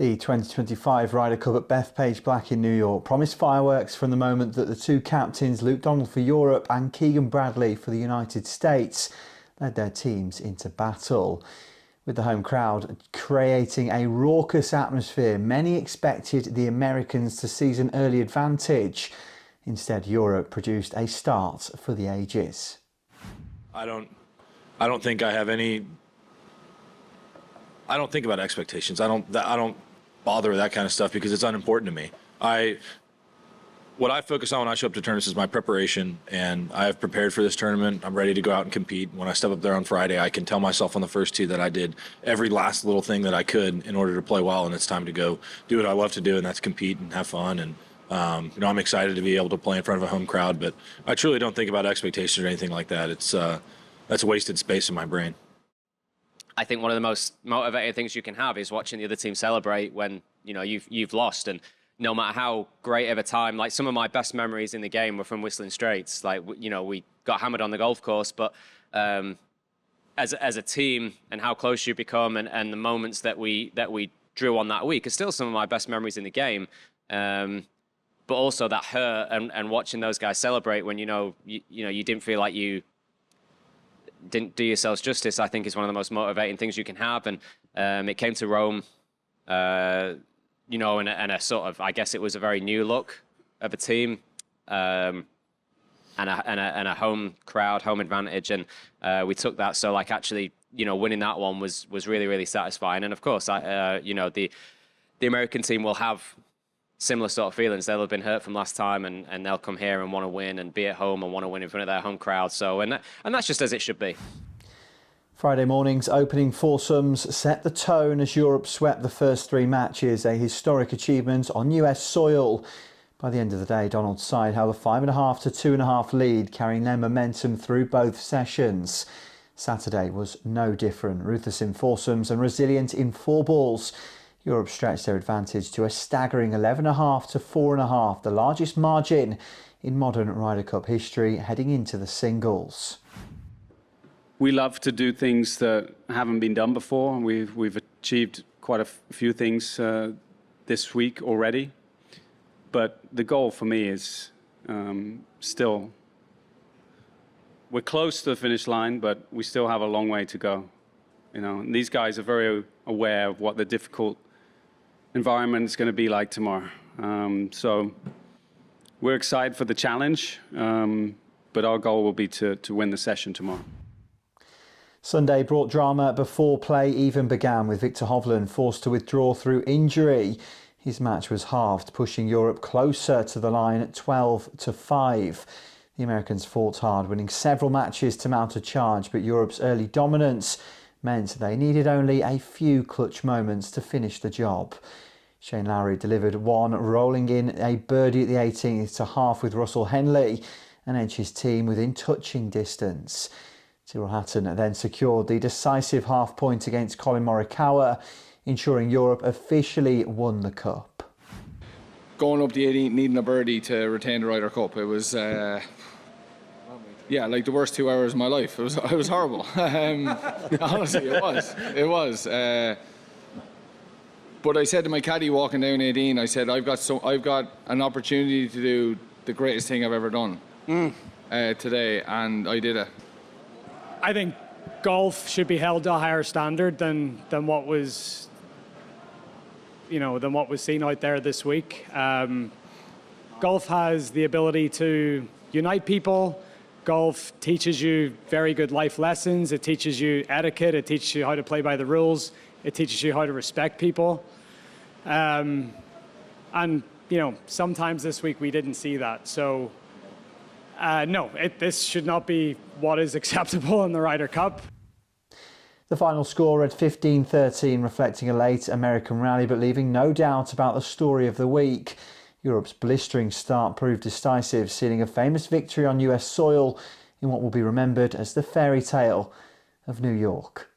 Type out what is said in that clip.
The 2025 Ryder Cup at Bethpage Black in New York promised fireworks from the moment that the two captains, Luke Donald for Europe and Keegan Bradley for the United States, led their teams into battle. With the home crowd creating a raucous atmosphere, many expected the Americans to seize an early advantage. Instead, Europe produced a start for the ages. I don't think I have any. I don't think about expectations. I don't bother with that kind of stuff because it's unimportant to me. What I focus on when I show up to tournaments is my preparation, and I have prepared for this tournament. I'm ready to go out and compete. When I step up there on Friday, I can tell myself on the first tee that I did every last little thing that I could in order to play well, and it's time to go do what I love to do, and that's compete and have fun. And I'm excited to be able to play in front of a home crowd, but I truly don't think about expectations or anything like that. That's wasted space in my brain. I think one of the most motivating things you can have is watching the other team celebrate when you've lost, and no matter how great of a time, like some of my best memories in the game were from Whistling Straits. Like we got hammered on the golf course, but as a team and how close you become, and the moments that we drew on that week are still some of my best memories in the game. But also that hurt and watching those guys celebrate when you didn't feel like you didn't do yourselves justice, I think is one of the most motivating things you can have. And it came to Rome, and a sort of, I guess it was a very new look of a team, and a home crowd, home advantage, and we took that. So actually, winning that one was really, really satisfying. And of course, the American team will have similar sort of feelings. They'll have been hurt from last time, and they'll come here and want to win and be at home and want to win in front of their home crowd. So, and that's just as it should be. Friday morning's opening foursomes set the tone as Europe swept the first three matches, a historic achievement on US soil. By the end of the day, Donald's side held a 5.5 to 2.5 lead, carrying their momentum through both sessions. Saturday was no different. Ruthless in foursomes and resilient in four balls, Europe stretched their advantage to a staggering 11.5 to 4.5, the largest margin in modern Ryder Cup history heading into the singles. We love to do things that haven't been done before. We've achieved quite a few things this week already, but the goal for me is still, we're close to the finish line, but we still have a long way to go. And these guys are very aware of what the difficult environment is going to be like tomorrow. So we're excited for the challenge, but our goal will be to win the session tomorrow. Sunday brought drama before play even began, with Victor Hovland forced to withdraw through injury. His match was halved, pushing Europe closer to the line at 12 to 5. The Americans fought hard, winning several matches to mount a charge, but Europe's early dominance meant they needed only a few clutch moments to finish the job. Shane Lowry delivered one, rolling in a birdie at the 18th to half with Russell Henley and edged his team within touching distance. Tyrrell Hatton then secured the decisive half point against Colin Morikawa, ensuring Europe officially won the Cup. Going up the 18th, needing a birdie to retain the Ryder Cup, it was like the worst 2 hours of my life. It was horrible. Honestly, it was. But I said to my caddy walking down 18, I said, I've got an opportunity to do the greatest thing I've ever done today, and I did it. I think golf should be held to a higher standard than what was seen out there this week. Golf has the ability to unite people. Golf teaches you very good life lessons. It teaches you etiquette. It teaches you how to play by the rules. It teaches you how to respect people. And sometimes this week we didn't see that. So no, this should not be what is acceptable in the Ryder Cup. The final score read 15-13, reflecting a late American rally, but leaving no doubt about the story of the week. Europe's blistering start proved decisive, sealing a famous victory on US soil in what will be remembered as the fairy tale of New York.